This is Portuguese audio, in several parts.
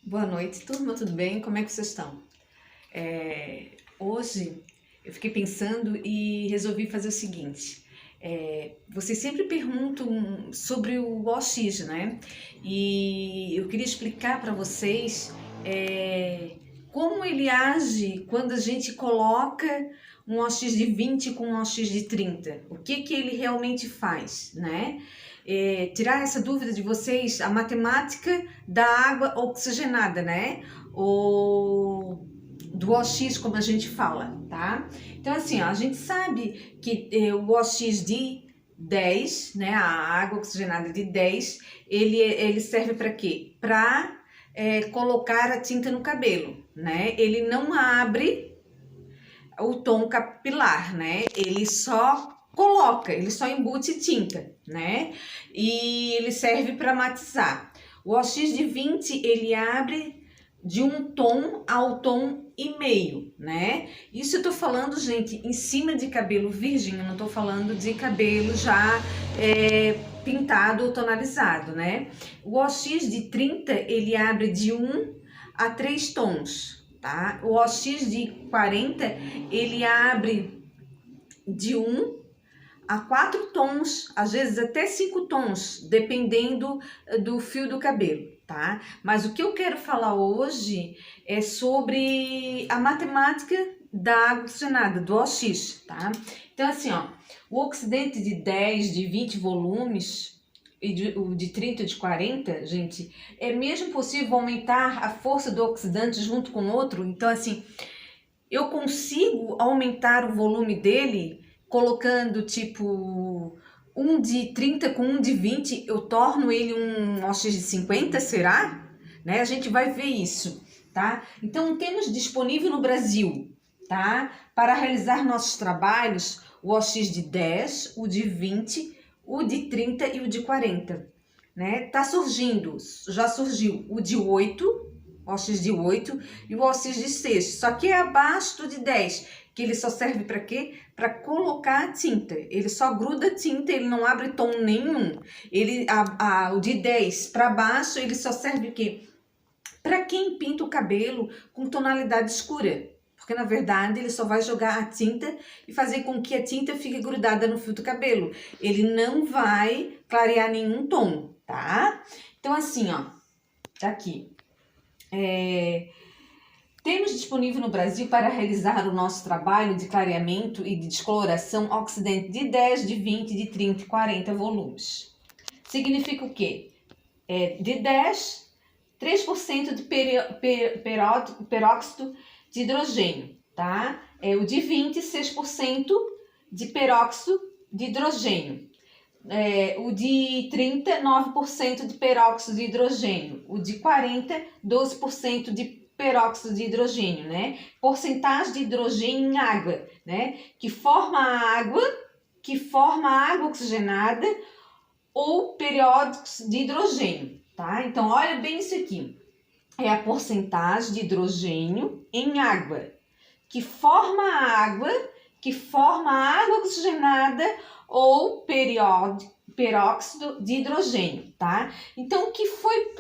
Boa noite, turma, tudo bem? Como é que vocês estão? Hoje eu fiquei pensando e resolvi fazer o seguinte. Vocês sempre perguntam sobre o OX, né? E eu queria explicar para vocês como ele age quando a gente coloca um OX de 20 com um OX de 30. O que ele realmente faz, né? Tirar essa dúvida de vocês, a matemática da água oxigenada, né? Ou do OX, como a gente fala, tá? Então, assim, ó, a gente sabe que o OX de 10, né? A água oxigenada de 10, ele serve para quê? Para colocar a tinta no cabelo, né? Ele não abre o tom capilar, né? Ele só coloca, ele só embute tinta, né? E ele serve para matizar. O OX de 20, ele abre de um tom ao tom e meio, né? Isso eu tô falando, gente, em cima de cabelo virgem, eu não tô falando de cabelo já pintado ou tonalizado, né? O OX de 30, ele abre de 1 a 3 tons, tá? O OX de 40, ele abre de 1 a 4 tons, às vezes até 5 tons, dependendo do fio do cabelo, tá? Mas o que eu quero falar hoje é sobre a matemática da água oxigenada, do OX, tá? Então, assim, ó, o oxidante de 10, de 20 volumes e o de 30, de 40, gente, é mesmo possível aumentar a força do oxidante junto com outro? Então, assim, eu consigo aumentar o volume dele colocando tipo um de 30 com um de 20, eu torno ele um OX de 50, será? Né? A gente vai ver isso, tá? Então temos disponível no Brasil, tá? Para realizar nossos trabalhos, o OX de 10, o de 20, o de 30 e o de 40, né? Tá surgindo, já surgiu o de 8, OX de 8 e o OX de 6, só que é abaixo do de 10, que ele só serve para quê? Para colocar a tinta, ele só gruda tinta, ele não abre tom nenhum. O de 10 para baixo, ele só serve o quê? Para quem pinta o cabelo com tonalidade escura, porque na verdade ele só vai jogar a tinta e fazer com que a tinta fique grudada no fio do cabelo, ele não vai clarear nenhum tom, tá? Então assim, ó, aqui. Temos disponível no Brasil para realizar o nosso trabalho de clareamento e de descoloração oxidante de 10, de 20, de 30 e 40 volumes. Significa o quê? De 10, 3% de peróxido de hidrogênio, tá? O de 20, 6% de peróxido de hidrogênio. O de 30, 9% de peróxido de hidrogênio. O de 40, 12% de peróxido de hidrogênio, né? Porcentagem de hidrogênio em água, né? Que forma a água oxigenada ou periódicos de hidrogênio, tá? Então, olha bem isso aqui. É a porcentagem de hidrogênio em água que forma a água oxigenada ou peróxido de hidrogênio, tá? Então, o que foi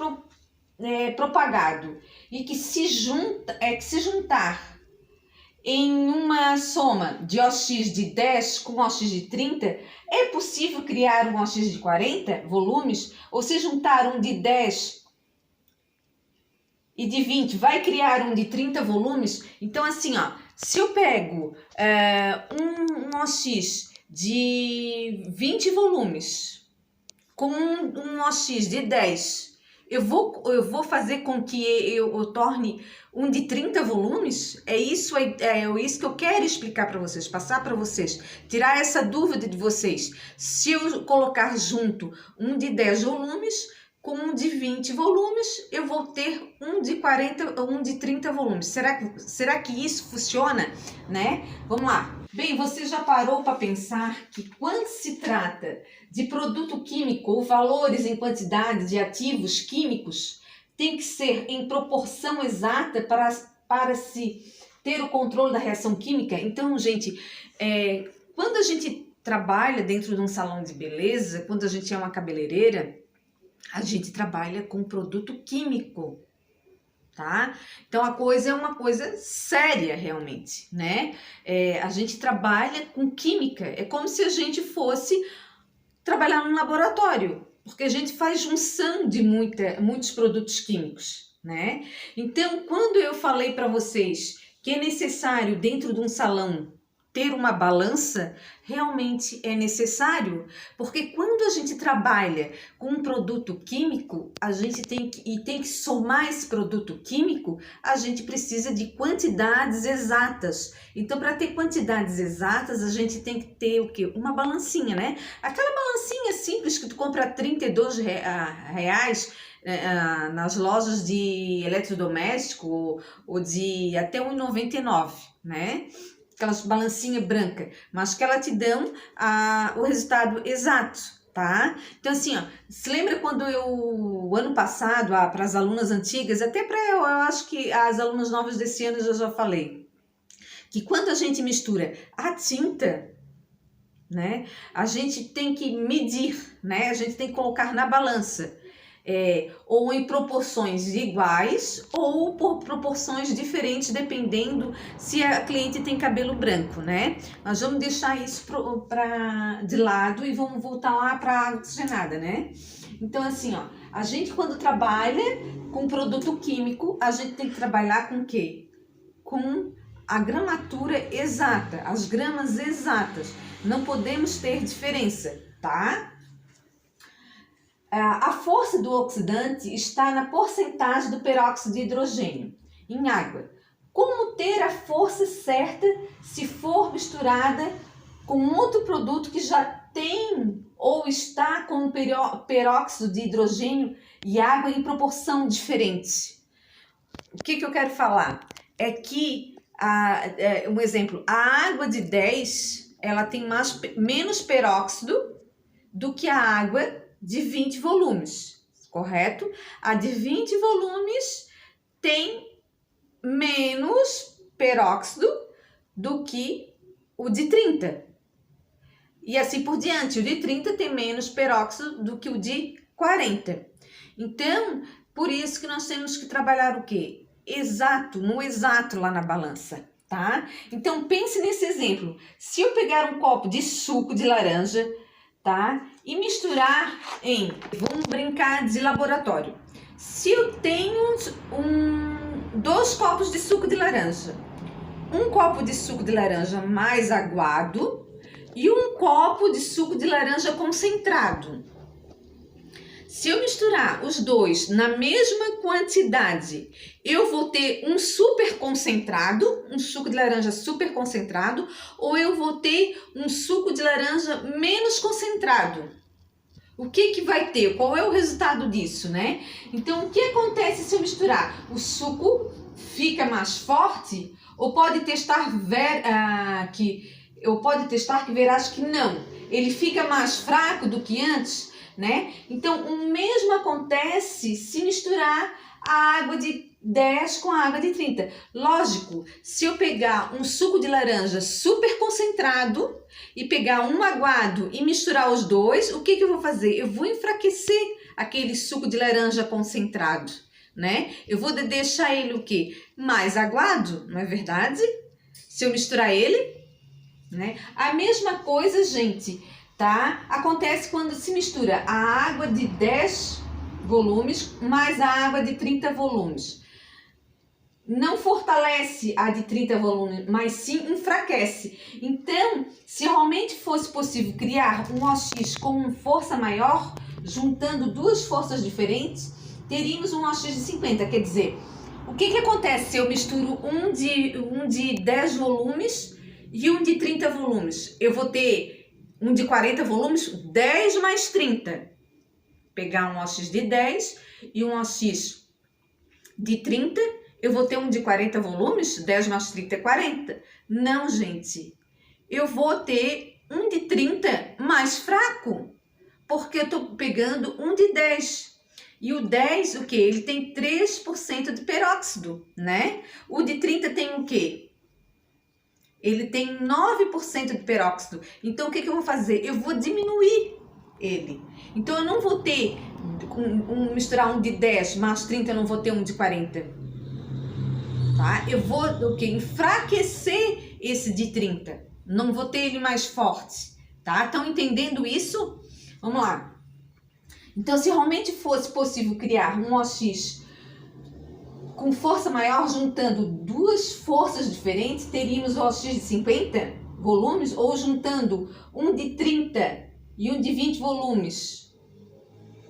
propagado e que se juntar em uma soma de OX de 10 com OX de 30, é possível criar um OX de 40 volumes? Ou se juntar um de 10 e de 20, vai criar um de 30 volumes? Então, assim, ó, se eu pego um OX de 20 volumes com um OX de 10, eu vou fazer com que eu torne um de 30 volumes? É isso que eu quero explicar para vocês, passar para vocês, tirar essa dúvida de vocês. Se eu colocar junto um de 10 volumes com um de 20 volumes, eu vou ter um de 40, um de 30 volumes. Será que isso funciona, né? Vamos lá. Bem, você já parou para pensar que quando se trata de produto químico ou valores em quantidade de ativos químicos, tem que ser em proporção exata para se ter o controle da reação química? Então, gente, quando a gente trabalha dentro de um salão de beleza, quando a gente é uma cabeleireira, a gente trabalha com produto químico. tá? Então a coisa é uma coisa séria realmente, né? A gente trabalha com química, é como se a gente fosse trabalhar num laboratório, porque a gente faz junção de muitos produtos químicos, né? Então, quando eu falei para vocês que é necessário dentro de um salão ter uma balança, realmente é necessário, porque quando a gente trabalha com um produto químico, a gente tem que somar esse produto químico, a gente precisa de quantidades exatas. Então, para ter quantidades exatas, a gente tem que ter o quê? Uma balancinha, né? Aquela balancinha simples que tu compra a R$ 32 nas lojas de eletrodoméstico ou de até R$ 1,99, né? Aquelas balancinhas brancas, mas que ela te dão o resultado exato, tá? Então assim, ó, se lembra quando o ano passado, para as alunas antigas, até para eu acho que as alunas novas desse ano eu já falei, que quando a gente mistura a tinta, né, a gente tem que medir, né, a gente tem que colocar na balança. Ou em proporções iguais ou por proporções diferentes, dependendo se a cliente tem cabelo branco, né? Nós vamos deixar isso de lado e vamos voltar lá para a água oxigenada, né? Então, assim, ó, a gente quando trabalha com produto químico, a gente tem que trabalhar com o quê? Com a gramatura exata, as gramas exatas. Não podemos ter diferença, tá? A força do oxidante está na porcentagem do peróxido de hidrogênio em água. Como ter a força certa se for misturada com outro produto que já tem ou está com peróxido de hidrogênio e água em proporção diferente? O que eu quero falar? É que, um exemplo, a água de 10 ela tem menos peróxido do que a água de 20 volumes, correto? A de 20 volumes tem menos peróxido do que o de 30. E assim por diante, o de 30 tem menos peróxido do que o de 40. Então, por isso que nós temos que trabalhar o quê? No exato lá na balança, tá? Então, pense nesse exemplo. Se eu pegar um copo de suco de laranja, tá? E misturar vamos brincar de laboratório. Se eu tenho 2 copos de suco de laranja, um copo de suco de laranja mais aguado e um copo de suco de laranja concentrado. Se eu misturar os dois na mesma quantidade, eu vou ter um super concentrado, um suco de laranja super concentrado, ou eu vou ter um suco de laranja menos concentrado. O que vai ter? Qual é o resultado disso, né? Então, o que acontece se eu misturar? O suco fica mais forte? Ou pode testar que verás que não. Ele fica mais fraco do que antes, né? Então, o mesmo acontece se misturar a água de 10 com a água de 30. Lógico, se eu pegar um suco de laranja super concentrado e pegar um aguado e misturar os dois, o que eu vou fazer? Eu vou enfraquecer aquele suco de laranja concentrado, né? Eu vou deixar ele o quê? Mais aguado, não é verdade? Se eu misturar ele, né? A mesma coisa, gente, tá? Acontece quando se mistura a água de 10 volumes mais a água de 30 volumes. Não fortalece a de 30 volumes, mas sim enfraquece. Então, se realmente fosse possível criar um OX com força maior, juntando 2 forças diferentes, teríamos um OX de 50. Quer dizer, o que acontece se eu misturo um de 10 volumes e um de 30 volumes? Eu vou ter um de 40 volumes, 10 mais 30. Pegar um OX de 10 e um OX de 30, eu vou ter um de 40 volumes, 10 mais 30 é 40. Não, gente. Eu vou ter um de 30 mais fraco, porque eu estou pegando um de 10. E o 10, o quê? Ele tem 3% de peróxido, né? O de 30 tem o quê? Ele tem 9% de peróxido. Então, o que eu vou fazer? Eu vou diminuir ele. Então, eu não vou ter, misturar um de 10 mais 30, eu não vou ter um de 40. tá? Eu vou o quê? Enfraquecer esse de 30. Não vou ter ele mais forte, tá? Estão entendendo isso? Vamos lá. Então, se realmente fosse possível criar um OX com força maior, juntando duas forças diferentes, teríamos o OX de 50 volumes, ou juntando um de 30 e um de 20 volumes.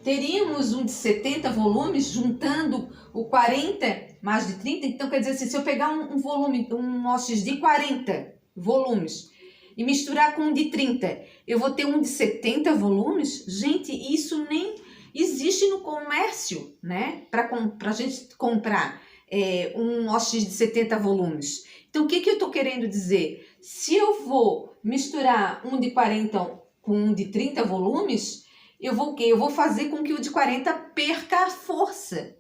Teríamos um de 70 volumes, juntando o 40 mais de 30. Então, quer dizer assim, se eu pegar um volume, um OX de 40 volumes e misturar com um de 30, eu vou ter um de 70 volumes? Gente, isso nem existe no comércio, né? Para a gente comprar um OX de 70 volumes. Então, o que eu estou querendo dizer? Se eu vou misturar um de 40 com um de 30 volumes, eu vou o quê? Eu vou fazer com que o de 40 perca a força,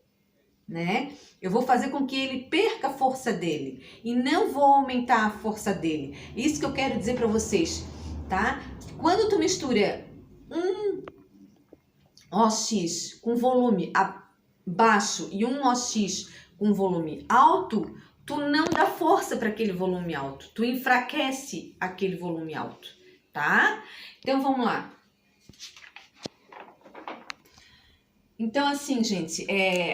né? Eu vou fazer com que ele perca a força dele e não vou aumentar a força dele. Isso que eu quero dizer para vocês, tá? Quando tu mistura um OX com volume baixo e um OX com volume alto, tu não dá força para aquele volume alto, tu enfraquece aquele volume alto, tá? Então vamos lá. Então, assim, gente,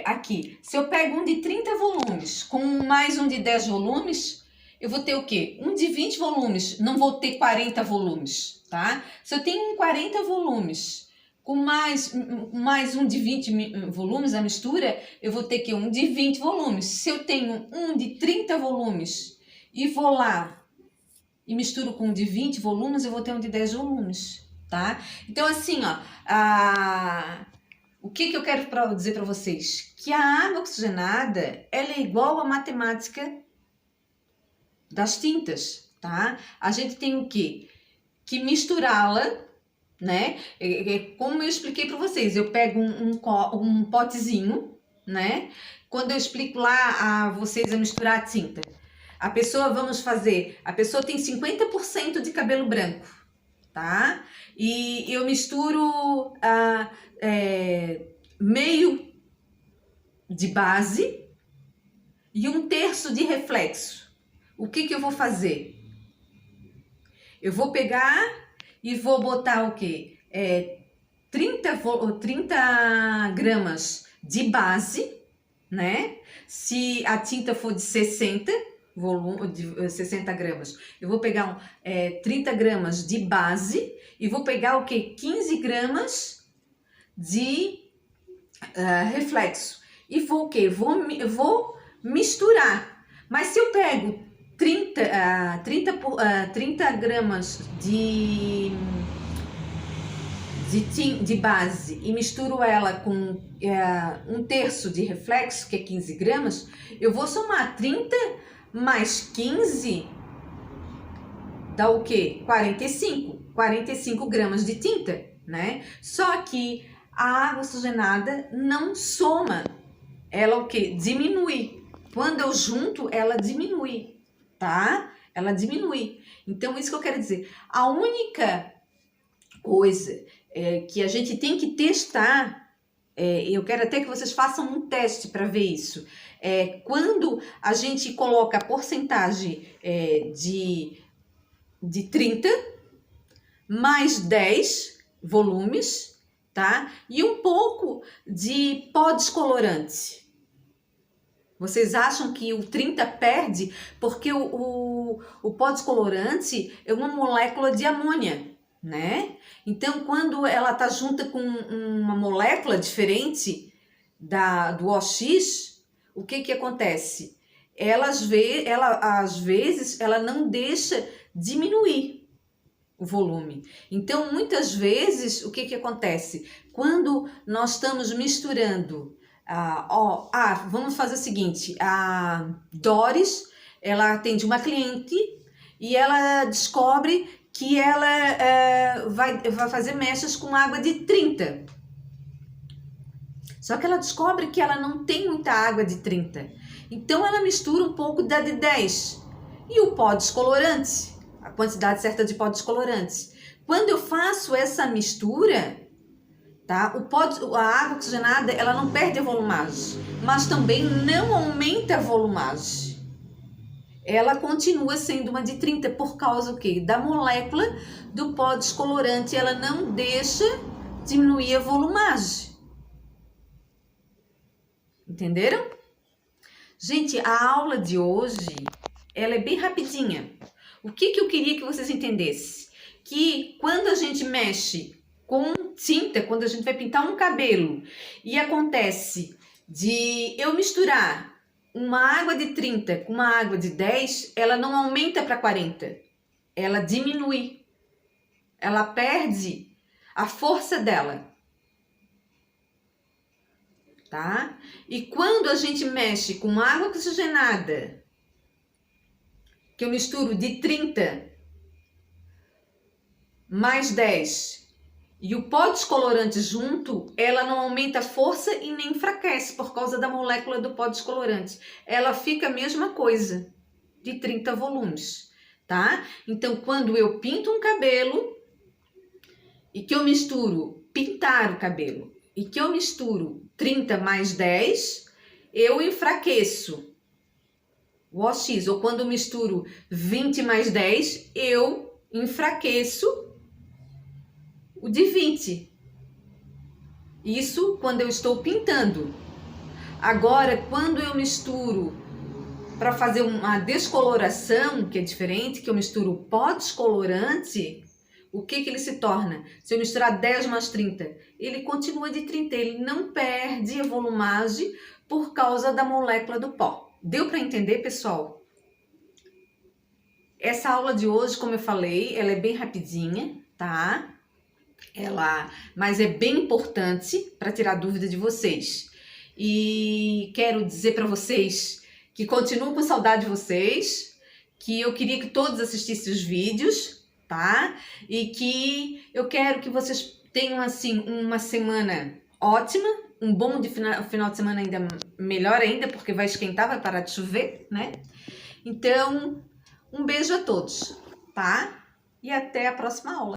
aqui, se eu pego um de 30 volumes com mais um de 10 volumes, eu vou ter o quê? Um de 20 volumes, não vou ter 40 volumes, tá? Se eu tenho um 40 volumes com mais um de 20 volumes, a mistura, eu vou ter que um de 20 volumes. Se eu tenho um de 30 volumes e vou lá e misturo com um de 20 volumes, eu vou ter um de 10 volumes, tá? Então, assim, ó, o que eu quero dizer para vocês? Que a água oxigenada, ela é igual à matemática das tintas, tá? A gente tem o quê? Que misturá-la, né? Como eu expliquei para vocês, eu pego um potezinho, né? Quando eu explico lá a vocês a misturar a tinta, a pessoa tem 50% de cabelo branco, tá? E eu misturo meio de base e um terço de reflexo. O que eu vou fazer? Eu vou pegar e vou botar o quê? 30 gramas de base, né? Se a tinta for de 60 gramas, eu vou pegar 30 gramas de base e vou pegar o quê? 15 gramas de reflexo. E vou o quê? Vou misturar. Mas se eu pego 30 gramas de base e misturo ela com um terço de reflexo, que é 15 gramas, eu vou somar 30 mais 15 dá o quê? 45 gramas de tinta, né? Só que a água oxigenada não soma, ela o quê? Diminui. Quando eu junto, ela diminui, tá? Ela diminui. Então, isso que eu quero dizer. A única coisa que a gente tem que testar, eu quero até que vocês façam um teste para ver isso. Quando a gente coloca a porcentagem de 30 mais 10 volumes, tá? E um pouco de pó descolorante. Vocês acham que o 30 perde? Porque o pó descolorante é uma molécula de amônia, né? Então, quando ela tá junta com uma molécula diferente do OX, o que acontece? Ela, às vezes, ela não deixa diminuir o volume. Então, muitas vezes, o que acontece? Quando nós estamos misturando, vamos fazer o seguinte, a Doris, ela atende uma cliente e ela descobre que ela vai fazer mechas com água de 30. Só que ela descobre que ela não tem muita água de 30. Então, ela mistura um pouco da de 10. E o pó descolorante, a quantidade certa de pó descolorante. Quando eu faço essa mistura, tá? A água oxigenada, ela não perde a volumagem, mas também não aumenta a volumagem. ela continua sendo uma de 30 por causa o quê? Da molécula do pó descolorante, ela não deixa diminuir a volumagem. Entenderam? Gente, a aula de hoje, ela é bem rapidinha. O que eu queria que vocês entendessem? Que quando a gente mexe com tinta, quando a gente vai pintar um cabelo e acontece de eu misturar uma água de 30 com uma água de 10, ela não aumenta para 40, ela diminui, ela perde a força dela, tá? E quando a gente mexe com água oxigenada, que eu misturo de 30 mais 10 e o pó descolorante junto, ela não aumenta a força e nem enfraquece por causa da molécula do pó descolorante. Ela fica a mesma coisa, de 30 volumes, tá? Então, quando eu pinto um cabelo e que eu misturo pintar o cabelo e que eu misturo 30 mais 10, eu enfraqueço o OX. Ou quando eu misturo 20 mais 10, eu enfraqueço o de 20. Isso quando eu estou pintando. Agora, quando eu misturo para fazer uma descoloração, que é diferente, que eu misturo pó descolorante, o que ele se torna? Se eu misturar 10 mais 30, ele continua de 30, ele não perde a volumagem por causa da molécula do pó. Deu para entender, pessoal? Essa aula de hoje, como eu falei, ela é bem rapidinha, tá? Mas é bem importante para tirar dúvida de vocês. E quero dizer para vocês que continuo com saudade de vocês, que eu queria que todos assistissem os vídeos, tá? E que eu quero que vocês tenham, assim, uma semana ótima, um bom final de semana ainda melhor ainda, porque vai esquentar, vai parar de chover, né? Então, um beijo a todos, tá? E até a próxima aula.